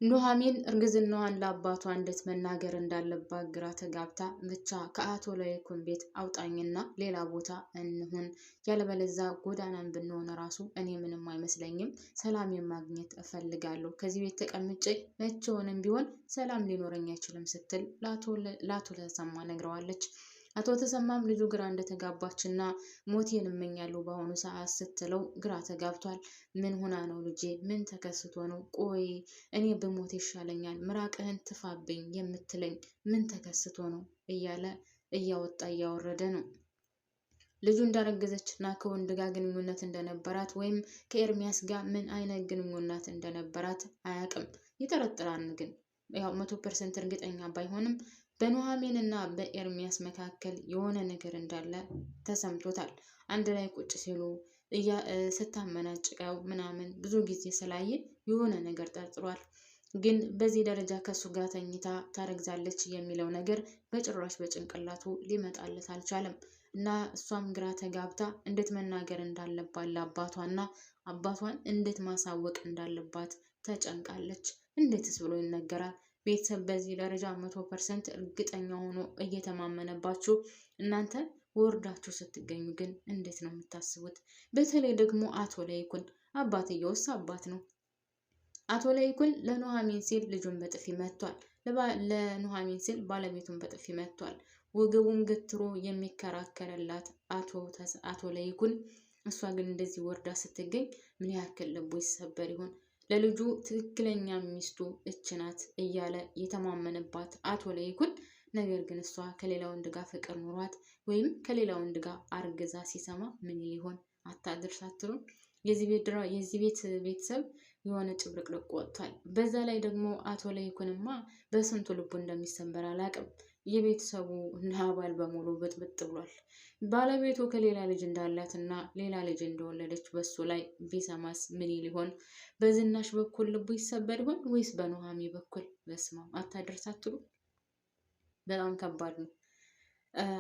ኑሐሚን እርግዝናዋን ለአባቷ እንዴት መናገር እንዳለባት ግራ ተጋብታ ብቻ ከአቶ ለይኩን ቤት አውጣኝና ሌላ ቦታ እንሁን፣ ያለበለዛ ጎዳናን ብንሆን ራሱ እኔ ምንም አይመስለኝም፣ ሰላም ማግኘት እፈልጋለሁ። ከዚህ ቤት ተቀምጬ መቼውንም ቢሆን ሰላም ሊኖረኝ አይችልም ስትል ለአቶ ተሰማ ነግረዋለች። አቶ ተሰማም ልጁ ግራ እንደተጋባችና ሞቴን እመኛለሁ በአሁኑ ሰዓት ስትለው ግራ ተጋብቷል። ምን ሆና ነው ልጄ? ምን ተከስቶ ነው? ቆይ እኔ ብሞት ይሻለኛል ምራቅህን ትፋብኝ የምትለኝ ምን ተከስቶ ነው? እያለ እያወጣ እያወረደ ነው። ልጁ እንዳረገዘች እና ከወንድ ጋር ግንኙነት እንደነበራት ወይም ከኤርሚያስ ጋር ምን አይነት ግንኙነት እንደነበራት አያውቅም። ይጠረጥራል ግን ያው 100% እርግጠኛ ባይሆንም በኑሐሚን እና በኤርሚያስ መካከል የሆነ ነገር እንዳለ ተሰምቶታል። አንድ ላይ ቁጭ ሲሉ ስታመናጭቀው ምናምን ብዙ ጊዜ ስላየ የሆነ ነገር ጠርጥሯል። ግን በዚህ ደረጃ ከሱ ጋር ተኝታ ታረግዛለች የሚለው ነገር በጭራሽ በጭንቅላቱ ሊመጣለት አልቻለም። እና እሷም ግራ ተጋብታ እንዴት መናገር እንዳለባት ለአባቷና አባቷን እንዴት ማሳወቅ እንዳለባት ተጨንቃለች። እንዴትስ ብሎ ይነገራል? ቤተሰብ በዚህ ደረጃ 100% እርግጠኛ ሆኖ እየተማመነባችሁ እናንተ ወርዳችሁ ስትገኙ ግን እንዴት ነው የምታስቡት? በተለይ ደግሞ አቶ ለይኩን አባትየውስ አባት ነው። አቶ ለይኩን ለኑሐሚን ሲል ልጁን በጥፊ መቷል። ለኑሐሚን ሲል ባለቤቱን በጥፊ መቷል። ወገቡን ገትሮ የሚከራከርላት አቶ ለይኩን፣ እሷ ግን እንደዚህ ወርዳ ስትገኝ ምን ያክል ልቡ ይሰበር ይሆን? ለልጁ ትክክለኛ ሚስቱ እች ናት እያለ የተማመነባት አቶ ለይኩን፣ ነገር ግን እሷ ከሌላ ወንድ ጋር ፍቅር ኑሯት ወይም ከሌላ ወንድ ጋር አርግዛ ሲሰማ ምን ሊሆን? አታድርስ አትሉም? የዚህ ቤት ቤተሰብ የሆነ ጭብርቅርቅ ወጥቷል። በዛ ላይ ደግሞ አቶ ለይኩንማ በስንቱ ልቡ እንደሚሰበር አላቅም። የቤተሰቡ አባል በሙሉ ብጥብጥ ብሏል። ባለቤቱ ከሌላ ልጅ እንዳላትና ሌላ ልጅ እንደወለደች በሱ ላይ ቢሰማስ ምን ሊሆን? በዝናሽ በኩል ልቡ ይሰበር ይሆን ወይስ በኑሐሚ በኩል? በስማም አታደርስ አትሉ? በጣም ከባድ ነው።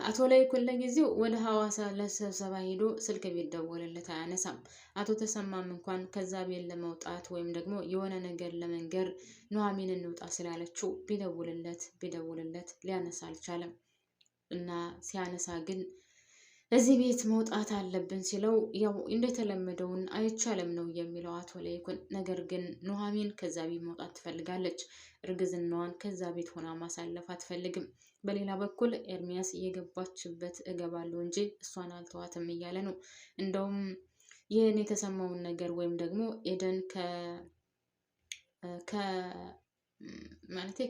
አቶ ለይኩን ለጊዜው ወደ ሐዋሳ ለስብሰባ ሄዶ ስልክ ቢደወልለት አያነሳም። አቶ ተሰማም እንኳን ከዛ ቤት ለመውጣት ወይም ደግሞ የሆነ ነገር ለመንገር ኑሐሚን እንውጣ ስላለችው ቢደውልለት ሊያነሳ አልቻለም። እና ሲያነሳ ግን እዚህ ቤት መውጣት አለብን ሲለው ያው እንደተለመደውን አይቻልም ነው የሚለው አቶ ለይኩን። ነገር ግን ኑሐሚን ከዛ ቤት መውጣት ትፈልጋለች። እርግዝናዋን ከዛ ቤት ሆና ማሳለፍ አትፈልግም። በሌላ በኩል ኤርሚያስ እየገባችበት እገባለሁ እንጂ እሷን አልተዋትም እያለ ነው። እንደውም ይህን የተሰማውን ነገር ወይም ደግሞ ኤደን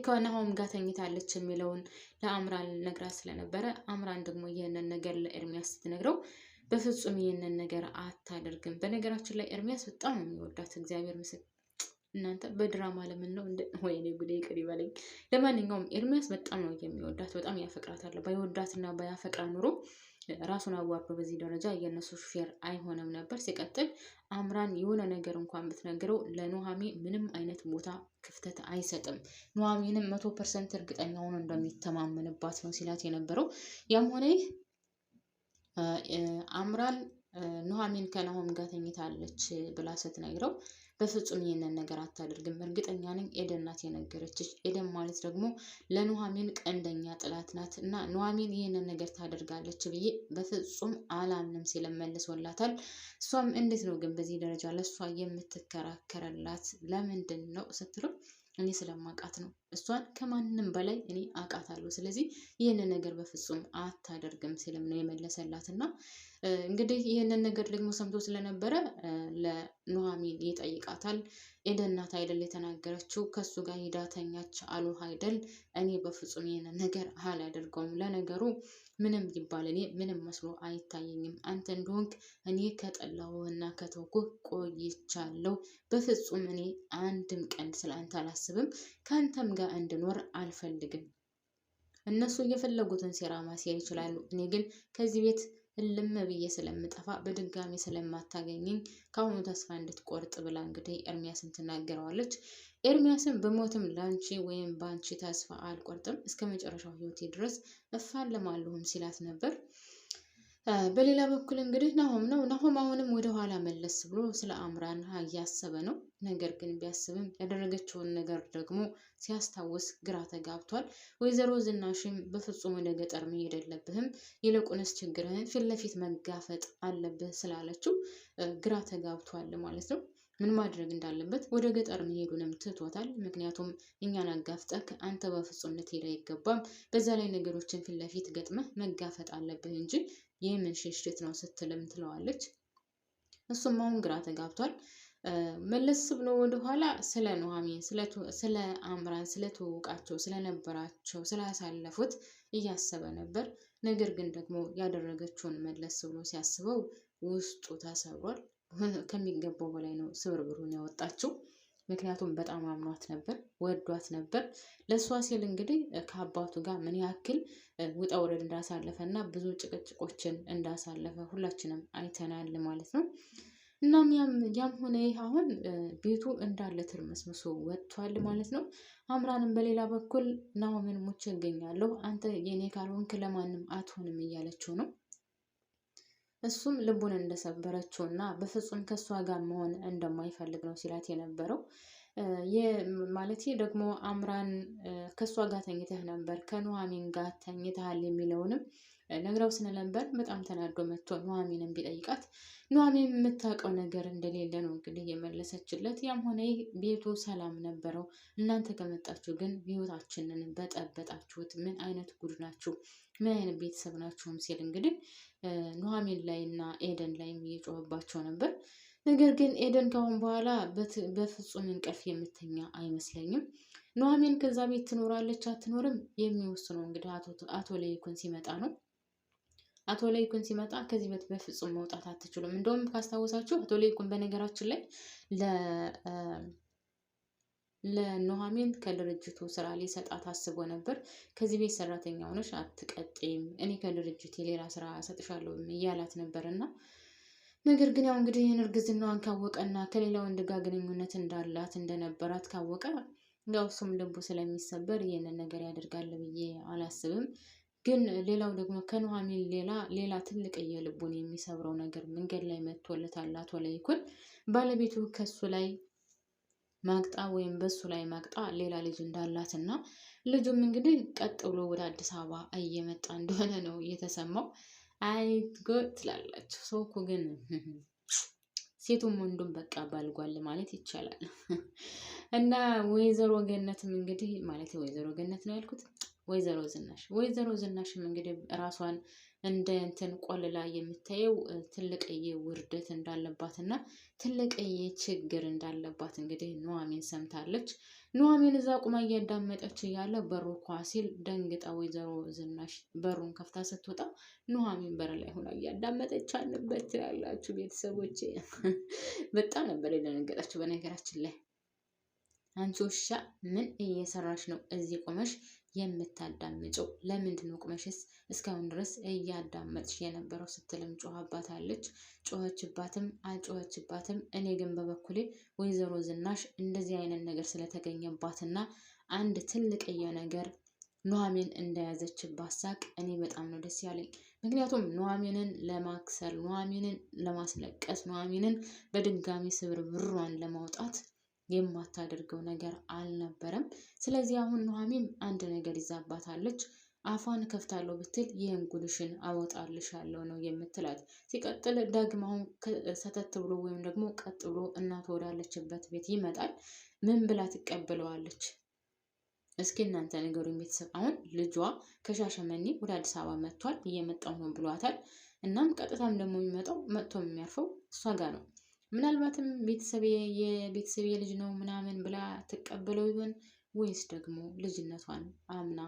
ከናሆም ጋር ተኝታለች የሚለውን ለአምራን ነግራ ስለነበረ አምራን ደግሞ ይህንን ነገር ለኤርሚያስ ስትነግረው በፍጹም ይህንን ነገር አታደርግም። በነገራችን ላይ ኤርሚያስ በጣም ነው የሚወዳት። እግዚአብሔር ምስክር እናንተ በድራማ ለምን ነው ወይኔ ጉዴ ይቅር ይበለኝ። ለማንኛውም ኤርሚያስ በጣም ነው የሚወዳት፣ በጣም ያፈቅራታል። ባይወዳትና ባያፈቅራ ኑሮ ራሱን አዋርዶ በዚህ ደረጃ የእነሱ ሹፌር አይሆንም ነበር። ሲቀጥል አምራን የሆነ ነገር እንኳን ብትነግረው ለኑሐሚ ምንም አይነት ቦታ ክፍተት አይሰጥም። ኑሐሚንም 100% እርግጠኛ ሆኖ እንደሚተማመንባት ነው ሲላት የነበረው። ያም ሆነ ይህ አምራን ኑሐሚን ከናሆም ጋር ተኝታለች ብላ ስትነግረው በፍጹም ይህንን ነገር አታደርግም፣ እርግጠኛ ነኝ ኤደን ናት የነገረችሽ። ኤደን ማለት ደግሞ ለኑሐሚን ቀንደኛ ጥላት ናት እና ኑሐሚን ይህንን ነገር ታደርጋለች ብዬ በፍጹም አላምንም ሲል መልሶላታል። እሷም እንዴት ነው ግን በዚህ ደረጃ ለእሷ የምትከራከረላት ለምንድን ነው ስትለው እኔ ስለማውቃት ነው፣ እሷን ከማንም በላይ እኔ አውቃታለሁ፣ ስለዚህ ይህንን ነገር በፍጹም አታደርግም ሲልም ነው የመለሰላት። እና እንግዲህ ይህንን ነገር ደግሞ ሰምቶ ስለነበረ ለኑሐሚን ይጠይቃታል። ኤደን ናት አይደል የተናገረችው? ከሱ ጋር ሂዳ ተኛች አሉ አይደል? እኔ በፍጹም ይህንን ነገር አላደርገውም። ለነገሩ ምንም ይባል እኔ ምንም መስሎ አይታየኝም። አንተ እንደሆንክ እኔ ከጠላሁህና ከተውኩህ ቆይቻለሁ። በፍጹም እኔ አንድም ቀን ስለ አንተ አላስብም። ከአንተም ጋር እንድኖር አልፈልግም። እነሱ የፈለጉትን ሴራ ማሴር ይችላሉ። እኔ ግን ከዚህ ቤት እልም ብዬ ስለምጠፋ በድጋሚ ስለማታገኘኝ ከአሁኑ ተስፋ እንድትቆርጥ ብላ እንግዲህ ኤርሚያስን ትናገረዋለች። ኤርሚያስን በሞትም ላንቺ ወይም በአንቺ ተስፋ አልቆርጥም፣ እስከ መጨረሻው ህይወቴ ድረስ እፋለማለሁም ሲላት ነበር። በሌላ በኩል እንግዲህ ናሆም ነው። ናሆም አሁንም ወደ ኋላ መለስ ብሎ ስለ አምራን እያሰበ ነው። ነገር ግን ቢያስብም ያደረገችውን ነገር ደግሞ ሲያስታውስ ግራ ተጋብቷል። ወይዘሮ ዝናሽም በፍጹም ወደ ገጠር መሄድ የለብህም፣ ይልቁንስ ችግርህን ፊት ለፊት መጋፈጥ አለብህ ስላለችው ግራ ተጋብቷል ማለት ነው። ምን ማድረግ እንዳለበት ወደ ገጠር መሄዱንም ትቶታል። ምክንያቱም እኛን አጋፍጠህ አንተ በፍጹም ልትሄድ አይገባም፣ በዛ ላይ ነገሮችን ፊት ለፊት ገጥመህ መጋፈጥ አለብህ እንጂ የምን ሽሽት ነው ስትልም ትለዋለች። እሱም አሁን ግራ ተጋብቷል። መለስ ብሎ ወደኋላ ስለ ኑሐሚን ስለ አምራን ስለትውውቃቸው ስለነበራቸው ስላሳለፉት እያሰበ ነበር። ነገር ግን ደግሞ ያደረገችውን መለስ ብሎ ሲያስበው ውስጡ ተሰብሯል። ከሚገባው በላይ ነው ስብርብሩን ያወጣችው። ምክንያቱም በጣም አምኗት ነበር፣ ወዷት ነበር። ለእሷ ሲል እንግዲህ ከአባቱ ጋር ምን ያክል ውጣ ውረድ እንዳሳለፈ እና ብዙ ጭቅጭቆችን እንዳሳለፈ ሁላችንም አይተናል ማለት ነው። እናም ያም ሆነ ይህ አሁን ቤቱ እንዳለ ትርመስምሶ ወጥቷል ማለት ነው። አምራንም በሌላ በኩል ናሆምን ሙቼ እገኛለሁ፣ አንተ የኔ ካልሆንክ ለማንም አትሆንም እያለችው ነው። እሱም ልቡን እንደሰበረችው እና በፍጹም ከእሷ ጋር መሆን እንደማይፈልግ ነው ሲላት የነበረው። ማለት ደግሞ አምራን ከእሷ ጋር ተኝተህ ነበር ከኑሐሚን ጋር ተኝተሃል የሚለውንም ነግራው ስለነበር በጣም ተናዶ መጥቶ ኑሐሚንን ቢጠይቃት ኑሐሚን የምታውቀው ነገር እንደሌለ ነው እንግዲህ የመለሰችለት። ያም ሆነ ቤቱ ሰላም ነበረው፣ እናንተ ከመጣችሁ ግን ህይወታችንን በጠበጣችሁት፣ ምን አይነት ጉድ ናችሁ፣ ምን አይነት ቤተሰብ ናችሁም ሲል እንግዲህ ኑሐሚን ላይ እና ኤደን ላይም እየጮህባቸው ነበር። ነገር ግን ኤደን ካሁን በኋላ በፍጹም እንቅልፍ የምተኛ አይመስለኝም። ኑሐሚን ከዛ ቤት ትኖራለች አትኖርም የሚወስነው እንግዲህ አቶ ለይኩን ሲመጣ ነው። አቶ ለይኩን ሲመጣ ከዚህ ቤት በፍጹም መውጣት አትችሉም። እንደውም ካስታወሳችሁ አቶ ለይኩን በነገራችን ላይ ለኑሐሚን ከድርጅቱ ስራ ሊሰጣት አስቦ ነበር። ከዚህ ቤት ሰራተኛ ሆነሽ አትቀጥይም፣ እኔ ከድርጅት የሌላ ስራ ሰጥሻለሁ እያላት ነበር እና ነገር ግን ያው እንግዲህ ይህን እርግዝናዋን ካወቀና ከሌላ ወንድ ጋር ግንኙነት እንዳላት እንደነበራት ካወቀ ያው እሱም ልቡ ስለሚሰበር ይህንን ነገር ያደርጋል ብዬ አላስብም። ግን ሌላው ደግሞ ከኑሐሚን ሌላ ትልቅዬ ልቡን የሚሰብረው ነገር መንገድ ላይ መጥቶለታል። አቶ ለይኩን ባለቤቱ ከሱ ላይ ማግጣ ወይም በሱ ላይ ማግጣ ሌላ ልጅ እንዳላት እና ልጁም እንግዲህ ቀጥ ብሎ ወደ አዲስ አበባ እየመጣ እንደሆነ ነው እየተሰማው። አይ ጉድ ትላላችሁ። ሰው እኮ ግን ሴቱም ወንዱም በቃ ባልጓል ማለት ይቻላል። እና ወይዘሮ ገነትም እንግዲህ ማለት ወይዘሮ ገነት ነው ያልኩት፣ ወይዘሮ ዝናሽም እንግዲህ ራሷን እንደ እንትን ቆልላ የምታየው ትልቅዬ ውርደት እንዳለባት እና ትልቅዬ ችግር እንዳለባት እንግዲህ ኑሐሚን ሰምታለች። ኑሐሚን እዛ ቁማ እያዳመጠች እያለ በሩ ኳ ሲል ደንግጣ ወይዘሮ ዝናሽ በሩን ከፍታ ስትወጣ ኑሐሚን በር ላይ ሆና እያዳመጠች አለበት ትላላችሁ ቤተሰቦቼ። በጣም ነበር የደነገጠችው በነገራችን ላይ። አንቺ ውሻ ምን እየሰራሽ ነው እዚህ ቆመሽ የምታዳምጪው? ለምንድን ነው ቁመሽስ እስካሁን ድረስ እያዳመጥሽ የነበረው ስትልም ጮኸባታለች። ጮኸችባትም አልጮኸችባትም እኔ ግን በበኩሌ ወይዘሮ ዝናሽ እንደዚህ አይነት ነገር ስለተገኘባትና አንድ ትልቅዬ ነገር ኑሐሚን እንደያዘችባት ሳቅ እኔ በጣም ነው ደስ ያለኝ። ምክንያቱም ኑሐሚንን ለማክሰር፣ ኑሐሚንን ለማስለቀስ፣ ኑሐሚንን በድጋሚ ስብርብሯን ለማውጣት የማታደርገው ነገር አልነበረም። ስለዚህ አሁን ኑሐሚን አንድ ነገር ይዛባታለች። አፏን ከፍታለሁ ብትል ይህን ጉድሽን አወጣልሻለሁ ነው የምትላት። ሲቀጥል ዳግም አሁን ሰተት ብሎ ወይም ደግሞ ቀጥ ብሎ እናቱ ወዳለችበት ቤት ይመጣል። ምን ብላ ትቀበለዋለች? እስኪ እናንተ ንገሩኝ ቤተሰብ። አሁን ልጇ ከሻሸመኔ ወደ አዲስ አበባ መጥቷል፣ እየመጣው ነው ብሏታል። እናም ቀጥታም ደግሞ የሚመጣው መጥቶ የሚያርፈው እሷ ጋር ነው። ምናልባትም የቤተሰቤ ልጅ ነው ምናምን ብላ ትቀበለው ይሆን ወይስ ደግሞ ልጅነቷን አምና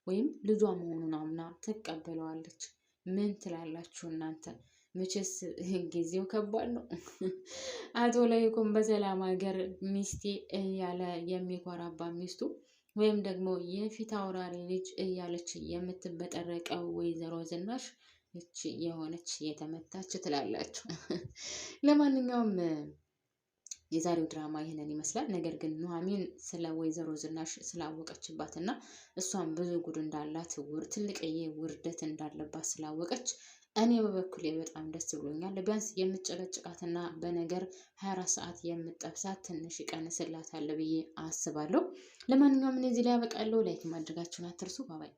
ወይም ልጇ መሆኑን አምና ትቀበለዋለች? ምን ትላላችሁ እናንተ? መቼስ ጊዜው ከባድ ነው። አቶ ለይኩን በሰላም ሀገር ሚስቴ እያለ የሚኮራባ ሚስቱ ወይም ደግሞ የፊት አውራሪ ልጅ እያለች የምትበጠረቀው ወይዘሮ ዝናሽ እቺ የሆነች የተመታች ትላላችሁ። ለማንኛውም የዛሬው ድራማ ይህንን ይመስላል። ነገር ግን ኑሐሚን ስለ ወይዘሮ ዝናሽ ስላወቀችባት እና እሷም ብዙ ጉድ እንዳላት ትልቅዬ ውርደት እንዳለባት ስላወቀች እኔ በበኩሌ በጣም ደስ ብሎኛል። ቢያንስ የምጨቀጭቃትና በነገር 24 ሰዓት የምጠብሳት ትንሽ ይቀንስላታል ብዬ አስባለሁ። ለማንኛውም እኔ እዚህ ላይ ያበቃለሁ። ላይክ ማድረጋችሁን አትርሱ። ባባይ